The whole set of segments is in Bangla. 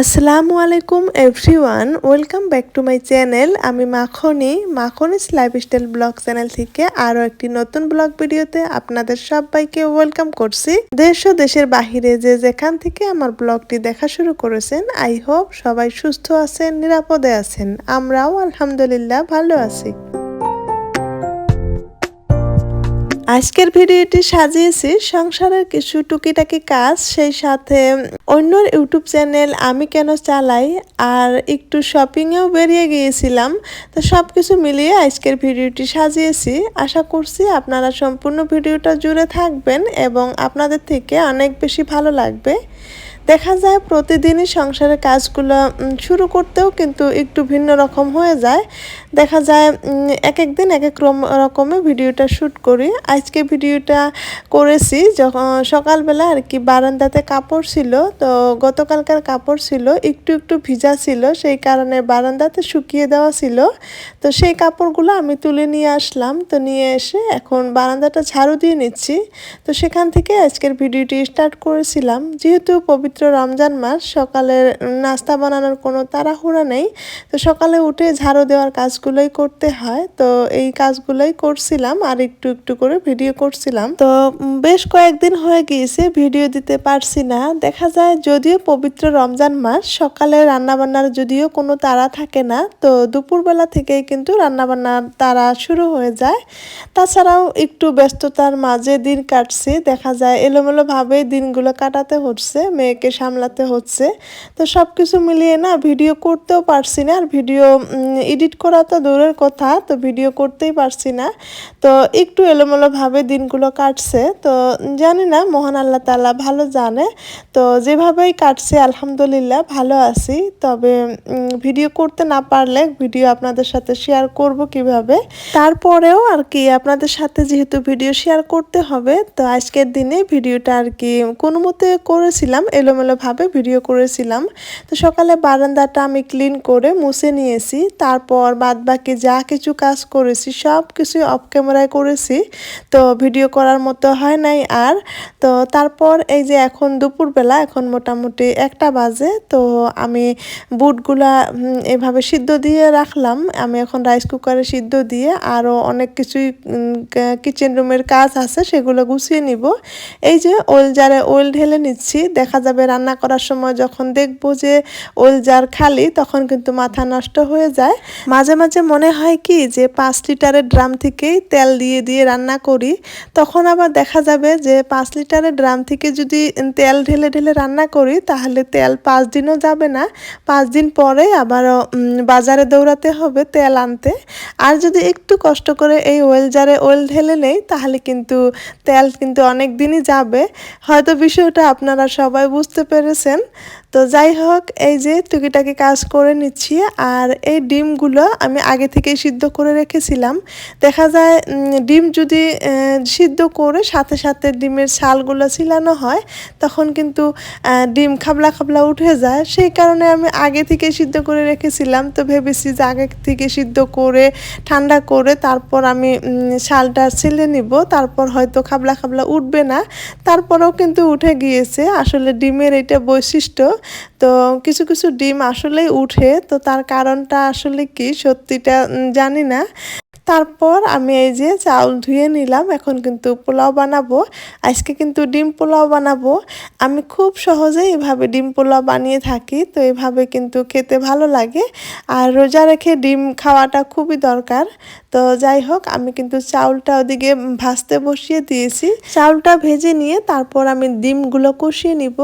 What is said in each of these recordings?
আসসালামু আলাইকুম everyone, welcome back to my channel. আমি মাখনিস লাইফস্টাইল ব্লগ চ্যানেল থেকে আরও একটি নতুন ব্লগ ভিডিওতে আপনাদের সবাইকে ওয়েলকাম করছি। দেশ ও দেশের বাহিরে যে যেখান থেকে আমার ব্লগটি দেখা শুরু করেছেন, আই হোপ সবাই সুস্থ আছেন, নিরাপদে আছেন। আমরাও আলহামদুলিল্লাহ ভালো আছি। আজকের ভিডিওটি সাজিয়েছি সংসারের কিছু টুকিটাকি কাজ, সেই সাথে অন্য ইউটিউব চ্যানেল আমি কেন চালাই, আর একটু শপিংয়েও বেরিয়ে গিয়েছিলাম। তো সব কিছু মিলিয়ে আজকের ভিডিওটি সাজিয়েছি। আশা করছি আপনারা সম্পূর্ণ ভিডিওটা জুড়ে থাকবেন এবং আপনাদের থেকে অনেক বেশি ভালো লাগবে। দেখা যায় প্রতিদিনই সংসারের কাজগুলো শুরু করতেও কিন্তু একটু ভিন্ন রকম হয়ে যায়। দেখা যায় এক এক দিন এক এক রকমের ভিডিওটা শ্যুট করি। আজকে ভিডিওটা করেছি যখন সকালবেলা আর কি, বারান্দাতে কাপড় ছিল, তো গতকালকার কাপড় ছিল একটু একটু ভিজা ছিল, সেই কারণে বারান্দাতে শুকিয়ে দেওয়া ছিল। তো সেই কাপড়গুলো আমি তুলে নিয়ে আসলাম। তো নিয়ে এসে এখন বারান্দাটা ঝাড়ু দিয়ে নিচ্ছি। তো সেখান থেকে আজকের ভিডিওটি স্টার্ট করেছিলাম। যেহেতু পবিত্র রমজান মাস, সকালের নাস্তা বানানোর কোনো তাড়াহুড়া নেই, তো সকালে উঠে ঝাড়ু দেওয়ার কাজগুলোই করতে হয়। তো এই কাজগুলোই করছিলাম আর একটু একটু করে ভিডিও করছিলাম। তো বেশ কয়েকদিন হয়ে গিয়েছে ভিডিও দিতে পারছি না। দেখা যায় যদিও পবিত্র রমজান মাস, সকালে রান্নাবান্নার যদিও কোনো তাড়া থাকে না, তো দুপুরবেলা থেকেই কিন্তু রান্নাবান্নার তাড়া শুরু হয়ে যায়। তাছাড়াও একটু ব্যস্ততার মাঝে দিন কাটছে, দেখা যায় এলোমেলোভাবেই দিনগুলো কাটাতে হচ্ছে, মেয়েকে সামলাতে হচ্ছে। তো সব কিছু মিলিয়ে না ভিডিও করতেও পারছি না, আর ভিডিও এডিট করা তো দূরের কথা, তো ভিডিও করতেই পারছি না। তো একটু এলোমেলোভাবে দিনগুলো কাটছে। তো জানি না, মহান আল্লাহ তাআলা ভালো জানে। তো যেভাবেই কাটছে আলহামদুলিল্লাহ ভালো আছি। তবে ভিডিও করতে না পারলে ভিডিও আপনাদের সাথে শেয়ার করব কিভাবে, তারপরেও আর কি আপনাদের সাথে যেহেতু ভিডিও শেয়ার করতে হবে, তো আজকের দিনে ভিডিওটা আর কি কোনো মতে করেছিলাম, এলোমেলোভাবে ভিডিও করেছিলাম। তো সকালে বারান্দাটা আমি ক্লিন করে মুছে নিয়েছি। তারপর বাদবাকি যা কিছু কাজ করেছি সব কিছুই অফ ক্যামেরায় করেছি, তো ভিডিও করার মতো হয় নাই আর। তো তারপর এই যে এখন দুপুরবেলা, এখন মোটামুটি 1টা বাজে। তো আমি বুটগুলা এভাবে সিদ্ধ দিয়ে রাখলাম। আমি এখন রাইস কুকারে সিদ্ধ দিয়ে আরও অনেক কিছুই কিচেন রুমের কাজ আছে, সেগুলো গুছিয়ে নিব। এই যে ওয়েল জারে ওয়েল ঢেলে নিচ্ছি। দেখা যাবে রান্না করার সময় যখন দেখবো যে ওয়েল জার খালি, তখন কিন্তু মাথা নষ্ট হয়ে যায়। মাঝে মাঝে মনে হয় কি যে 5 লিটারের ড্রাম থেকেই তেল দিয়ে দিয়ে রান্না করি। তখন আবার দেখা যাবে যে 5 লিটারের ড্রাম থেকে যদি তেল ঢেলে ঢেলে রান্না করি, তাহলে তেল 5 দিনও যাবে না। 5 দিন পরে আবারও বাজারে দৌড়াতে হবে তেল আনতে। আর যদি একটু কষ্ট করে এই ওয়েল জারে ওয়েল ঢেলে নেই, তাহলে কিন্তু তেল কিন্তু অনেক দিনই যাবে। হয়তো বিষয়টা আপনারা সবাই বুঝতে পেরেছেন। তো যাই হোক, এই যে টুকিটাকি কাজ করে নিচ্ছি। আর এই ডিমগুলো আমি আগে থেকেই সিদ্ধ করে রেখেছিলাম। দেখা যায় ডিম যদি সিদ্ধ করে সাথে সাথে ডিমের ছালগুলো ছিলানো হয়, তখন কিন্তু ডিম খাবলা খাবলা উঠে যায়। সেই কারণে আমি আগে থেকে সিদ্ধ করে রেখেছিলাম। তো ভেবেছি যে আগে থেকে সিদ্ধ করে ঠান্ডা করে তারপর আমি ছালটা ছিলে নিব, তারপর হয়তো খাবলা খাবলা উঠবে না। তারপরেও কিন্তু উঠে গিয়েছে। আসলে ডিমের এটা বৈশিষ্ট্য। তো কিছু কিছু ডিম আসলেই উঠে, তো তার কারণটা আসলে কি সত্যিটা জানি না। তারপর আমি এই যে চাউল ধুয়ে নিলাম, এখন কিন্তু পোলাও বানাবো। আজকে কিন্তু ডিম পোলাও বানাবো। আমি খুব সহজেই এভাবে ডিম পোলাও বানিয়ে থাকি, তো এভাবে কিন্তু খেতে ভালো লাগে। আর রোজা রেখে ডিম খাওয়াটা খুবই দরকার। তো যাই হোক, আমি কিন্তু চাউলটা ওদিকে ভাজতে বসিয়ে দিয়েছি। চাউলটা ভেজে নিয়ে তারপর আমি ডিমগুলো কষিয়ে নিব।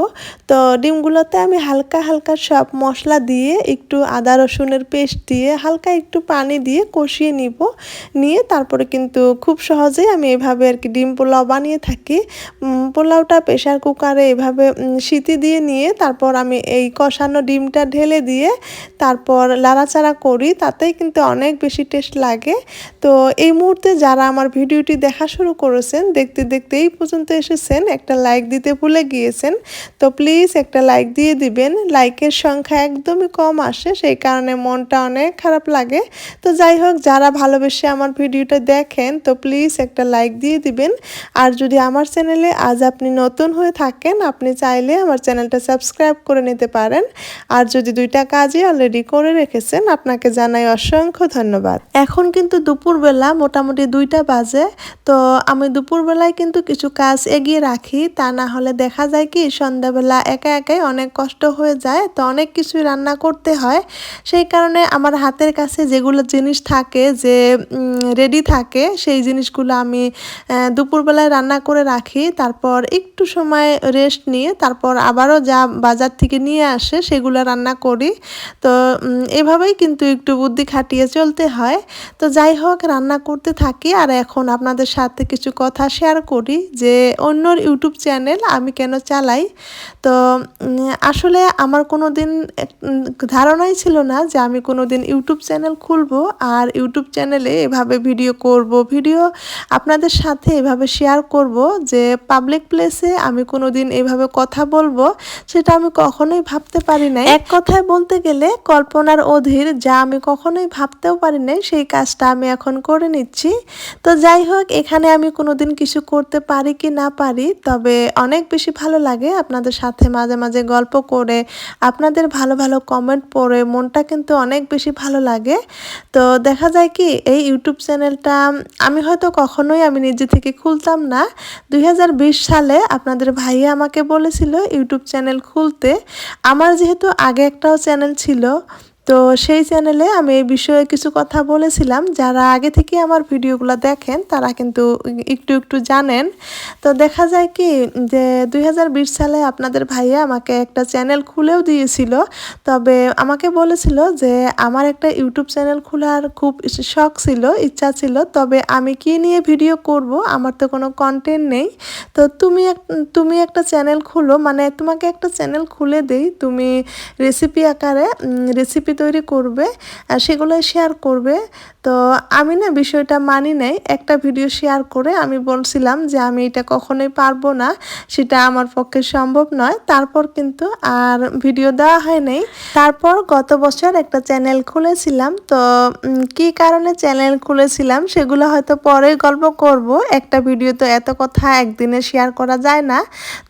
তো ডিমগুলোতে আমি হালকা হালকা সব মশলা দিয়ে, একটু আদা রসুনের পেস্ট দিয়ে, হালকা একটু পানি দিয়ে কষিয়ে নিয়ে তারপরে কিন্তু খুব সহজেই আমি এভাবে আর কি ডিম পোলাও বানিয়ে থাকি। পোলাওটা প্রেশার কুকারে এভাবে সিটি দিয়ে নিয়ে তারপর আমি এই কষানো ডিমটা ঢেলে দিয়ে তারপর লাড়াচাড়া করি, তাতেই কিন্তু অনেক বেশি টেস্ট লাগে। তো এই মুহূর্তে যারা আমার ভিডিওটি দেখা শুরু করেছেন, দেখতে দেখতে এই পর্যন্ত এসেছেন, একটা লাইক দিতে ভুলে গিয়েছেন। তো প্লিজ একটা লাইক দিয়ে দিবেন। লাইকের সংখ্যা একদমই কম আসে, সেই কারণে মনটা অনেক খারাপ লাগে। তো যাই হোক, যারা ভালোবেসে ভালোবেসে আমার ভিডিওটা দেখেন তো প্লিজ একটা লাইক দিয়ে দিবেন। আর যদি আমার চ্যানেলে আজ আপনি নতুন হয়ে থাকেন, আপনি চাইলে আমার চ্যানেলটা সাবস্ক্রাইব করে নিতে পারেন। আর যদি দুইটা কাজই অলরেডি করে রেখেছেন, আপনাকে জানাই অসংখ্য ধন্যবাদ। এখন কিন্তু দুপুরবেলা মোটামুটি 2টা বাজে। তো আমি দুপুরবেলায় কিন্তু কিছু কাজ এগিয়ে রাখি, তা না হলে দেখা যায় কি সন্ধ্যাবেলা একা একাই অনেক কষ্ট হয়ে যায়, তো অনেক কিছুই রান্না করতে হয়। সেই কারণে আমার হাতের কাছে যেগুলো জিনিস থাকে যে রেডি থাকে, সেই জিনিসগুলো আমি দুপুরবেলায় রান্না করে রাখি। তারপর একটু সময় রেস্ট নিয়ে তারপর আবারও যা বাজার থেকে নিয়ে আসে সেগুলো রান্না করি। তো এভাবেই কিন্তু একটু বুদ্ধি খাটিয়ে চলতে হয়। তো যাই হোক, রান্না করতে থাকি আর এখন আপনাদের সাথে কিছু কথা শেয়ার করি যে অন্যর ইউটিউব চ্যানেল আমি কেন চালাই। তো আসলে আমার কোনো দিন ধারণাই ছিল না যে আমি কোনো দিন ইউটিউব চ্যানেল খুলবো আর ইউটিউব চ্যানেলে এভাবে ভিডিও করব, ভিডিও আপনাদের সাথে এভাবে শেয়ার করব, যে পাবলিক প্লেসে আমি কোনো দিন এভাবে কথা বলবো সেটা আমি কখনোই ভাবতে পারি নাই। এক কথায় বলতে গেলে কল্পনার অধীর, যা আমি কখনোই ভাবতেও পারি নাই সেই কাজটা আমি এখন করে নিচ্ছি। তো যাই হোক, এখানে আমি কোনোদিন কিছু করতে পারি কি না পারি, তবে অনেক বেশি ভালো লাগে আপনাদের সাথে মাঝে মাঝে গল্প করে, আপনাদের ভালো ভালো কমেন্ট পড়ে মনটা কিন্তু অনেক বেশি ভালো লাগে। তো দেখা যায় কি এই ইউটিউব চ্যানেলটা আমি হয়তো কখনোই আমি নিজে থেকে খুলতাম না। 2020 সালে আপনাদের ভাইয়া আমাকে বলেছিল ইউটিউব চ্যানেল খুলতে। আমার যেহেতু আগে একটাও চ্যানেল ছিল, তো সেই চ্যানেলে আমি এই বিষয়ে কিছু কথা বলেছিলাম। যারা আগে থেকে আমার ভিডিওগুলো দেখেন তারা কিন্তু একটু একটু জানেন। তো দেখা যায় কি যে 2020 সালে আপনাদের ভাইয়া আমাকে একটা চ্যানেল খুলেও দিয়েছিল, তবে আমাকে বলেছিল যে আমার একটা ইউটিউব চ্যানেল খোলার খুব শখ ছিল, ইচ্ছা ছিল, তবে আমি কি নিয়ে ভিডিও করব, আমার তো কোনো কন্টেন্ট নেই। তো তুমি একটা চ্যানেল খুলো, মানে তোমাকে একটা চ্যানেল খুলে দেই, তুমি রেসিপি আকারে রেসিপি তৈরি করবে আর সেগুলোই শেয়ার করবে। তো আমি না বিষয়টা মানি নাই। একটা ভিডিও শেয়ার করে আমি বলছিলাম যে আমি এটা কখনোই পারবো না, সেটা আমার পক্ষে সম্ভব নয়। তারপর কিন্তু আর ভিডিও দেওয়া হয় নাই। তারপর গত বছর একটা চ্যানেল খুলেছিলাম। তো কি কারণে চ্যানেল খুলেছিলাম সেগুলো হয়তো পরেই গল্প করব, একটা ভিডিও তো এত কথা একদিনে শেয়ার করা যায় না।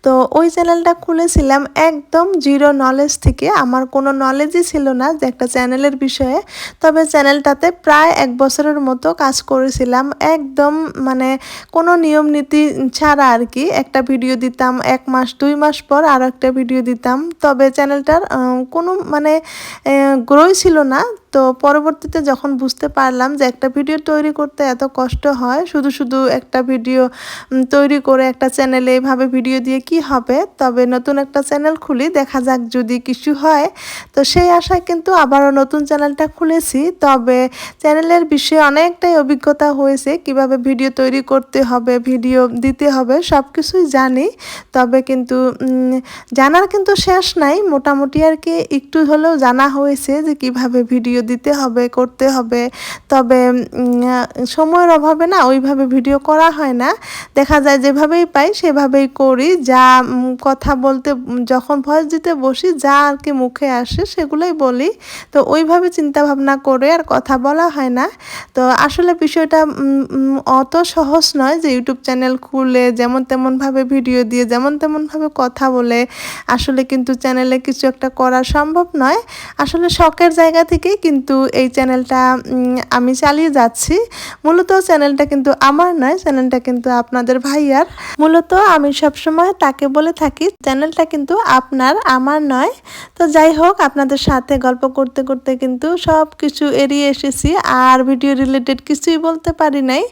তো ওই চ্যানেলটা খুলেছিলাম একদম জিরো নলেজ থেকে, আমার কোনো নলেজই ছিল না যে একটা চ্যানেলের বিষয়ে। তবে চ্যানেলটাতে প্রায় 1 বছরের মতো কাজ করেছিলাম, একদম মানে কোনো নিয়ম নীতি ছাড়া আর কি। একটা ভিডিও দিতাম, 1 মাস 2 মাস পর আরও একটা ভিডিও দিতাম। তবে চ্যানেলটার কোনো মানে গ্রোই ছিল না। তো পরবর্তীতে যখন বুঝতে পারলাম যে একটা ভিডিও তৈরি করতে এত কষ্ট হয়, শুধু শুধু একটা ভিডিও তৈরি করে একটা চ্যানেলে এভাবে ভিডিও দিয়ে কি হবে, তবে নতুন একটা চ্যানেল খুলি, দেখা যাক যদি কিছু হয়। তো সেই আশায় কিন্তু আবারও নতুন চ্যানেলটা খুলেছি। তবে চ্যানেলের বিষয়ে অনেকটাই অভিজ্ঞতা হয়েছে, কিভাবে ভিডিও তৈরি করতে হবে, ভিডিও দিতে হবে, সব কিছুই জানি। তবে কিন্তু জানার কিন্তু শেষ নাই, মোটামুটি আর কি একটু হলেও জানা হয়েছে যে কিভাবে ভিডিও দিতে হবে, করতে হবে। তবে সময়ের অভাবে না ওইভাবে ভিডিও করা হয় না, দেখা যায় যেভাবেই পাই সেভাবেই করি। যা কথা বলতে যখন ভয়েস দিতে বসি, যা আর কি মুখে আসে সেগুলোই বলি। তো ওইভাবে চিন্তা ভাবনা করে আর কথা বলা হয় না। তো আসলে বিষয়টা অত সহজ নয় যে ইউটিউব চ্যানেল খুলে যেমন তেমনভাবে ভিডিও দিয়ে যেমন তেমনভাবে কথা বলে আসলে কিন্তু চ্যানেলে কিছু একটা করা সম্ভব নয়। আসলে শখের জায়গা থেকেই কিন্তু এই চ্যানেলটা আমি চালিয়ে যাচ্ছি। মূলত চ্যানেলটা কিন্তু আমার নয়, চ্যানেলটা কিন্তু আপনাদের ভাইয়ার। মূলত আমি সবসময় তাকে বলে থাকি চ্যানেলটা কিন্তু আপনার, আমার নয়। তো যাই হোক, আপনাদের সাথে গল্প করতে করতে কিন্তু সব কিছু এড়িয়ে এসেছি, আর ভিডিও রিলেটেড কিছুই বলতে পারি নাই।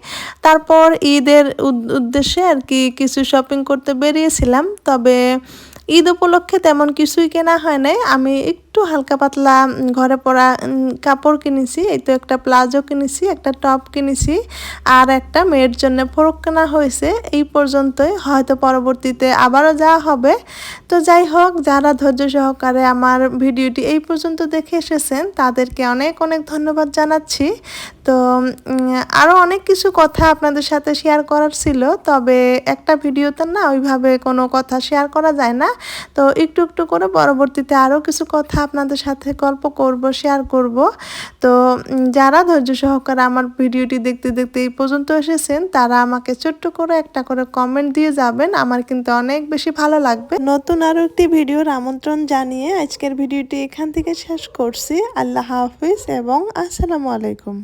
তারপর ঈদের উদ্দেশ্যে আর কি কিছু শপিং করতে বেরিয়েছিলাম, তবে ঈদ উপলক্ষে তেমন কিছুই কেনা হয় নাই। আমি একটু হালকা পাতলা ঘরে পরা কাপড় কিনেছি, এই তো একটা প্লাজো কিনেছি, একটা টপ কিনেছি, আর একটা মেয়ের জন্য ফ্রক কেনা হয়েছে। এই পর্যন্তই, হয়তো পরবর্তীতে আবারও যাওয়া হবে। তো যাই হোক, যারা ধৈর্য সহকারে আমার ভিডিওটি এই পর্যন্ত দেখে এসেছেন তাদেরকে অনেক অনেক ধন্যবাদ জানাচ্ছি। তো আরও অনেক কিছু কথা আপনাদের সাথে শেয়ার করার ছিল, তবে একটা ভিডিওতে না ওইভাবে কোনো কথা শেয়ার করা যায় না। তো একটু একটু করে পরবর্তীতে আরও কিছু কথা আপনাদের সাথে গল্প করব, শেয়ার করব। তো যারা ধৈর্য সহকারে আমার ভিডিওটি দেখতে দেখতে এই পর্যন্ত এসেছেন তারা আমাকে ছোট্ট করে একটা করে কমেন্ট দিয়ে যাবেন, আমার কিন্তু অনেক বেশি ভালো লাগবে। নতুন আরও একটি ভিডিওর আমন্ত্রণ জানিয়ে আজকের ভিডিওটি এখান থেকে শেষ করছি। আল্লাহ হাফিজ এবং আসসালামু আলাইকুম।